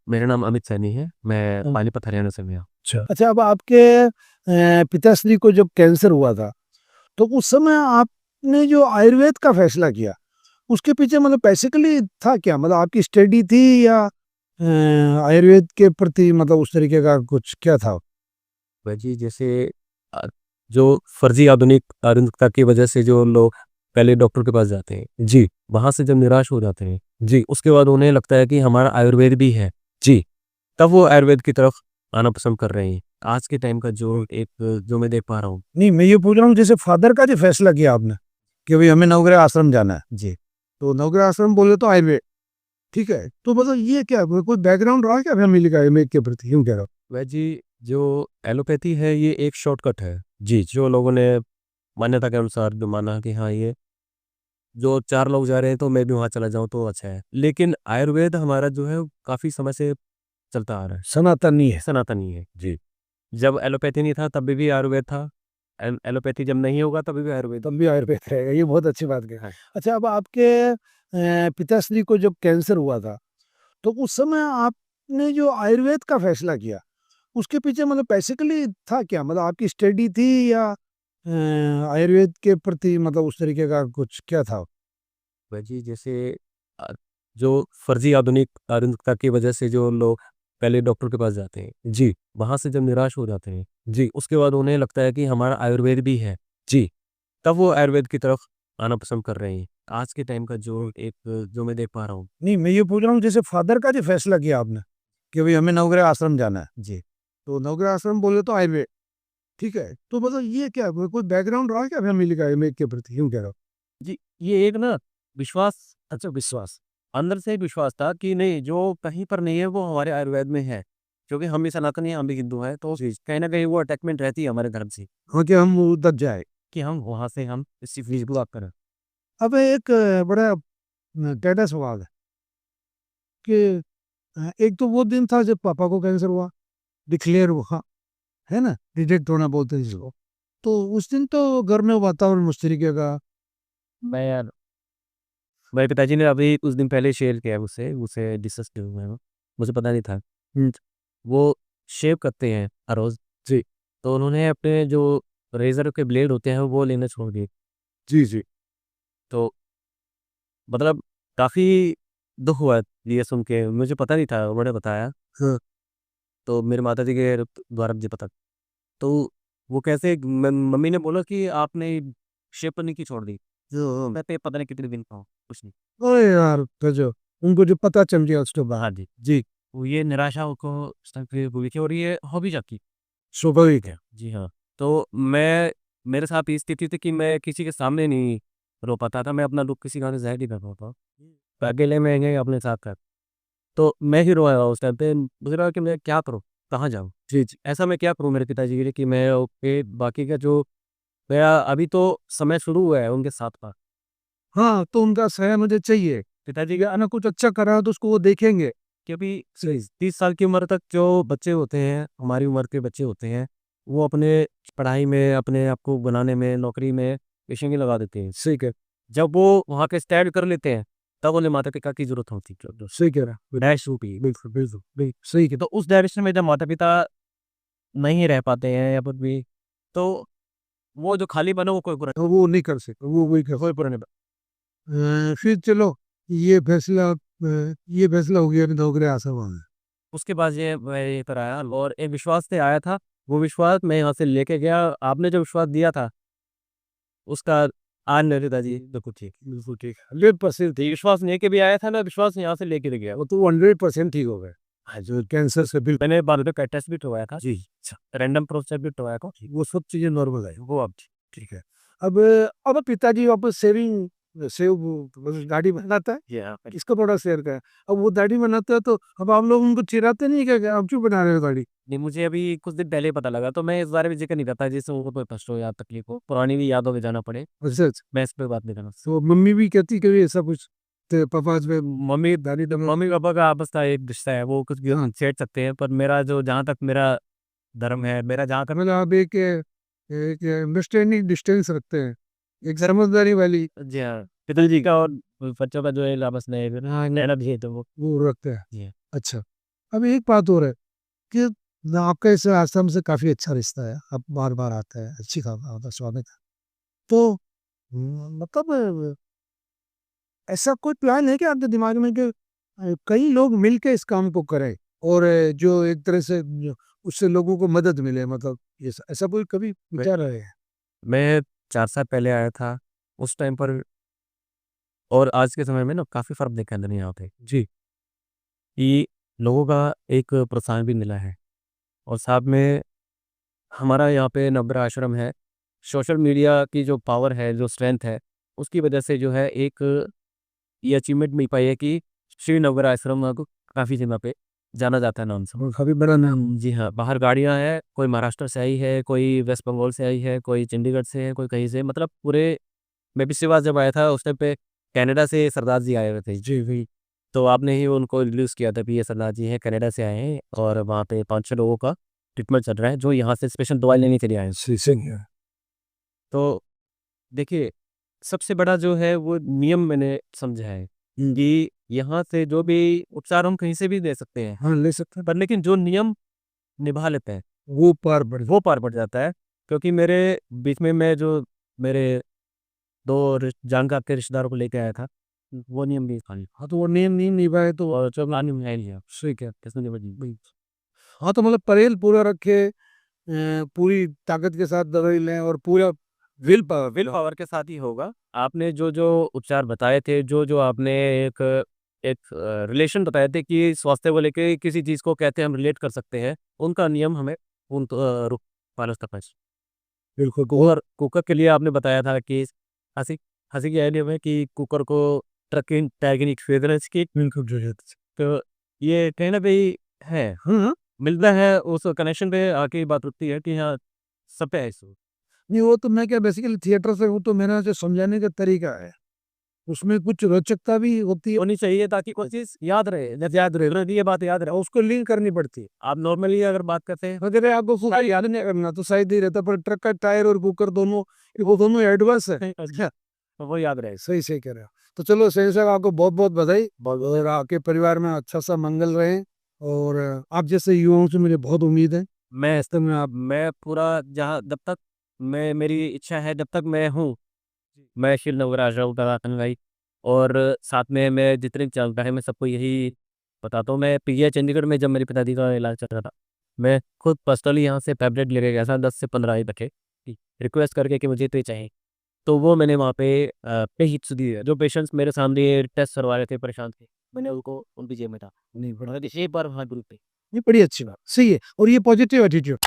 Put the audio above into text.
मेरा नाम अमित सैनी है। मैं हाँ। पानीपत हरियाणा से हूँ। अच्छा, अब आपके पिताश्री को जब कैंसर हुआ था, तो उस समय आपने जो आयुर्वेद का फैसला किया, उसके पीछे मतलब बेसिकली था क्या? मतलब आपकी स्टडी थी या आयुर्वेद के प्रति मतलब उस तरीके का कुछ क्या था? भाई जी, जैसे अ, जो फर्जी आधुनिकता की वजह से जो लोग पहले डॉक्टर के पास जाते हैं जी, वहां से जब निराश हो जाते हैं जी, उसके बाद उन्हें लगता है कि हमारा आयुर्वेद भी है जी, तब वो आयुर्वेद की तरफ आना पसंद कर रहे हैं। आज के टाइम का जो मैं देख पा रहा हूँ नहीं, मैं ये पूछ रहा हूँ जैसे फादर का जो फैसला किया आपने कि भाई हमें नवग्रह आश्रम जाना है, जी। तो नवग्रह आश्रम बोले तो आयुर्वेद, ठीक है? तो मतलब ये क्या कोई बैकग्राउंड रहा क्या फैमिली का आयुर्वेद के प्रति? क्यों कह रहा हूँ? वह जी, जो एलोपैथी है ये एक शॉर्टकट है जी, जो लोगों ने मान्यता के अनुसार जो माना कि हाँ, ये जो 4 लोग जा रहे हैं तो मैं भी वहाँ चला जाऊँ तो अच्छा है। लेकिन आयुर्वेद हमारा जो है काफ़ी समय से चलता आ रहा है, सनातनी है। सनातनी है। जी। जब एलोपैथी नहीं था तब भी आयुर्वेद था। एलोपैथी जब नहीं होगा तभी भी आयुर्वेद। तब भी आयुर्वेद रहेगा, ये बहुत अच्छी बात कही। हाँ। अच्छा, अब आपके पिताश्री को जब कैंसर हुआ था, तो उस समय आपने जो आयुर्वेद का फैसला किया, उसके पीछे मतलब बेसिकली था क्या? मतलब आपकी स्टडी थी या आयुर्वेद के प्रति मतलब उस तरीके का कुछ क्या था? वह जी, जैसे अ, जो फर्जी आधुनिकता की वजह से जो लोग पहले डॉक्टर के पास जाते हैं जी, वहाँ से जब निराश हो जाते हैं जी, उसके बाद उन्हें लगता है कि हमारा आयुर्वेद भी है जी, तब वो आयुर्वेद की तरफ आना पसंद कर रहे हैं। आज के टाइम का जो मैं देख पा रहा हूँ नहीं, मैं ये पूछ रहा हूँ जैसे फादर का जो फैसला किया आपने कि भाई हमें नवग्रह आश्रम जाना है, जी। तो नवग्रह आश्रम बोले तो आयुर्वेद, ठीक है? तो मतलब ये क्या कोई बैकग्राउंड रहा क्या फैमिली का आयुर्वेद के प्रति? क्यों कह रहा हूँ? जी, ये एक ना विश्वास, अच्छा विश्वास, अंदर से विश्वास था कि नहीं, जो कहीं पर नहीं है वो हमारे आयुर्वेद में है। क्योंकि हम भी सनातनी हैं, हम भी हिंदू हैं, तो कहीं न कहीं वो अटैचमेंट रहती है हमारे धर्म से हाँ, कि हम उधर जाए। कि हम वहाँ से हम इस चीज़ को आप करें। अब एक बड़ा टेढ़ा सवाल है कि एक तो वो दिन था जब पापा को कैंसर हुआ, डिक्लेयर हुआ, है ना? डिटेक्ट होना बोलते हैं जिसको। तो उस दिन तो घर में वातावरण उस तरीके का। मैं यार मेरे पिताजी ने अभी कुछ दिन पहले शेयर किया है मुझसे मुझसे डिस्कस किए हुए हैं वो। मुझे पता नहीं था। वो शेव करते हैं हर रोज़। जी, तो उन्होंने अपने जो रेज़र के ब्लेड होते हैं वो लेना छोड़ दिए। जी, जी। तो मतलब काफ़ी दुःख हुआ ये सुन के, मुझे पता नहीं था, उन्होंने बताया। हाँ, तो मेरे माताजी के द्वारा मुझे पता। तो वो कैसे मम्मी ने बोला कि आपने शेव करनी क्यों छोड़ दी? तो कहते पता नहीं कितने दिन का हो, कुछ नहीं। अरे यार गज़ब! उनको जो पता चल गया उसके बाद। हाँ जी। जी, तो ये निराशा उनको उस टाइम पे हुई थी और ये हॉबीज़ आपकी। स्वाभाविक है। जी हाँ। तो मेरे साथ ये स्थिति थी कि मैं किसी के सामने नहीं रो पाता था, मैं अपना दुःख किसी के आगे ज़ाहिर नहीं कर पाता। तो अकेले में ही अपने साथ था। तो मैं ही रोया उस टाइम पे, मुझे लगा कि मैं क्या करूँ? कहाँ जाऊँ? जी, जी। ऐसा मैं क्या करूँ मेरे पिताजी के लिए कि मैं ओके बाकी का जो मेरा अभी तो समय शुरू हुआ है उनके साथ का। हाँ, तो उनका सहारा मुझे चाहिए। पिताजी या ना कुछ अच्छा कर रहा है तो उसको वो देखेंगे। कि अभी सही। 30 साल की उम्र तक जो बच्चे होते हैं, हमारी उम्र के बच्चे होते हैं, वो अपने पढ़ाई में, अपने आप को बनाने में, नौकरी में पेशेंगी लगा देते हैं। सही कह जब वो वहाँ पे स्टैंड कर लेते हैं, तब उन्हें माता-पिता की ज़रूरत होती है। सही कह रहा है। डैश होती है। बिल्कुल, बिल्कुल, बिल्कुल, सही कह तो उस डायरेक्शन में जब माता-पिता नहीं रह पाते हैं या फिर भी, तो वो जो खालीपन है वो कोई पूरा तो वो नहीं कर सकते, वो वही कर कोई पूरा नहीं। फिर चलो ये फैसला हो गया अभी नौकरी आसाम है। उसके बाद ये मैं यहीं पर आया और एक विश्वास से आया था, वो विश्वास मैं यहाँ से लेके गया। आपने जो विश्वास दिया था, उसका आज मेरे पिताजी बिल्कुल ठीक है। बिल्कुल ठीक है, 100% ये ठीक। विश्वास लेके भी आया था, मैं विश्वास यहाँ से लेके गया। वो तो 100% ठीक हो गए। हाँ जी। जो कैंसर से बिल्कुल। मैंने बाद में पेट टेस्ट भी करवाया था, जी, अच्छा। रैंडम प्रोसेस भी करवाया था, वो सब चीज़ें नॉर्मल है। वो अब ठीक। ठीक है। अब अब पिताजी वापस सेव मतलब दाढ़ी बनाता है, ये हाँ, इसका बड़ा शेयर का है। अब वो दाढ़ी बनाता है तो अब आप लोग उनको चिढ़ाते नहीं क्या कि आप क्यों बना रहे हो दाढ़ी? नहीं मुझे अभी कुछ दिन पहले ही पता लगा, तो मैं इस बारे में ज़िक्र नहीं करता जिससे उनको कोई कष्ट हो या तकलीफ हो, पुरानी भी यादों में जाना पड़े, अच्छा, अच्छा। मैं इस पे बात नहीं करना। तो मम्मी भी कहती कभी ऐसा कुछ तो पापा जो है मम्मी दाढ़ी डबल। मम्मी-पापा का आपस का एक रिश्ता है, वो कुछ भी हाँ, छेड़ सकते हैं, पर मेरा जो जहाँ तक मेरा धर्म है, मेरा जहाँ तक मतलब आप एक अंडरस्टैंडिंग डिस्टेंस रखते हैं, एक समझदारी वाली जी हाँ, पिताजी का और बच्चों का जो है आपस में फिर हाँ, नैना भी है तो वो वो रखते हैं। जी हाँ। अच्छा। अब एक बात और है कि आपका इस आश्रम से काफ़ी अच्छा रिश्ता है, आप बार-बार आते हैं, अच्छी आपका स्वागत है। तो मतलब ऐसा कोई प्लान है क्या आपके दिमाग में कि कई लोग मिल के इस काम को करें और जो एक तरह से जो उससे लोगों को मदद मिले, मतलब ऐसा कोई कभी मैं विचार रहे हैं? मैं 4 साल पहले आया था, उस टाइम पर और आज के समय में ना काफ़ी फ़र्क देखा मैंने यहाँ पे। जी, कि लोगों का एक प्रोत्साहन भी मिला है और साथ में हमारा यहाँ पे नवग्रह आश्रम है। सोशल मीडिया की जो पावर है, जो स्ट्रेंथ है, उसकी वजह से जो है एक ये अचीवमेंट मिल पाई है कि श्री नवग्रह आश्रम को काफ़ी जगह पे जाना जाता है नाम से। और काफ़ी बड़ा नाम। जी हाँ, बाहर गाड़ियाँ हैं, कोई महाराष्ट्र से आई है, कोई वेस्ट बंगाल से आई है, कोई चंडीगढ़ से है, कोई कहीं से मतलब पूरे मैं पिछली बार जब आया था उस टाइम पे कनाडा से सरदार जी आए हुए थे। जी, जी। तो आपने ही उनको इंट्रोड्यूस किया था कि ये सरदार जी हैं, कनाडा से आए हैं और वहाँ पे 5-6 लोगों का ट्रीटमेंट चल रहा है, जो यहाँ से स्पेशल दवाई लेने के लिए आए हैं। सही है। तो देखिए, सबसे बड़ा जो है वो नियम मैंने समझा है कि यहाँ से जो भी उपचार हम कहीं से भी ले सकते हैं, हाँ, ले सकते हैं। पर लेकिन जो नियम निभा लेते हैं, वो पार बढ़ वो पार पड़ जाता है। क्योंकि मेरे बीच में मैं जो मेरे 2 जानकार के रिश्तेदारों को लेके आया था, वो नियम नहीं खानी हाँ, तो वो नियम नहीं निभाए तो और जो प्लान में है नहीं है, सही क्या। किसने नहीं बनी। बिल हाँ, तो मतलब परहेज़ पूरा रखे, पूरी ताकत के साथ दवाई लें और पूरा विल पावर के साथ ही होगा। आपने जो-जो उपचार बताए थे, जो-जो आपने एक एक रिलेशन बताए थे कि स्वास्थ्य को लेके किसी चीज़ को कैसे हम रिलेट कर सकते हैं, उनका नियम हमें रुक पालन करना चाहिए। बिल्कुल। कुकर कुकर के लिए आपने बताया था कि हँसी हँसी की आइडिया में कि कुकर को ट्रकिंग टैगिंग फेदरेस की बिल्कुल जो है। तो ये कहीं न कहीं है, हाँ, मिलता है उस कनेक्शन पे आके बात उठती है कि हाँ, सब पे है इशू। नहीं वो तो मैं क्या बेसिकली थिएटर से हूँ, तो मेरा जो समझाने का तरीका है, उसमें कुछ रोचकता भी होती है। होनी चाहिए ताकि कोई चीज़ याद रहे, याद रहे, तुरंत ये बात याद रहे। और उसको लिंक करनी पड़ती है। आप नॉर्मली अगर बात करते हैं अगर आपको कुकर याद नहीं करना तो शायद ही रहता, पर ट्रक का टायर और कुकर दोनों, वो दोनों एडवांस है। अच्छा, तो वो याद रहे। सही सही कह रहे हो। तो चलो सही साहब, आपको बहुत बहुत बधाई और आपके परिवार में अच्छा सा मंगल रहे। और आप जैसे युवाओं से मुझे बहुत उम्मीद है। मैं वास्तव में आप मैं पूरा जहाँ जब तक मैं मेरी इच्छा है जब तक मैं हूँ, मैं शील नवराज राउत कराता भाई और साथ में मैं जितने चलता है मैं सबको यही बताता हूँ। मैं पीजीआई चंडीगढ़ में जब मेरे पिताजी का इलाज चल रहा था, मैं खुद पर्सनली यहाँ से टैबलेट लेके गया था 10 से 15 ही रखे, रिक्वेस्ट करके कि मुझे तो ये चाहिए। तो वो मैंने वहाँ पे पे हिट्स दिए। जो पेशेंट्स मेरे सामने टेस्ट करवा रहे थे, परेशान थे, मैंने उनको उनकी जेब में था। नहीं बड़ा, मगर इसी बार वहाँ ग्रुप पे ये बड़ी अच्छी बात, सही है और ये पॉजिटिव एटीट्यूड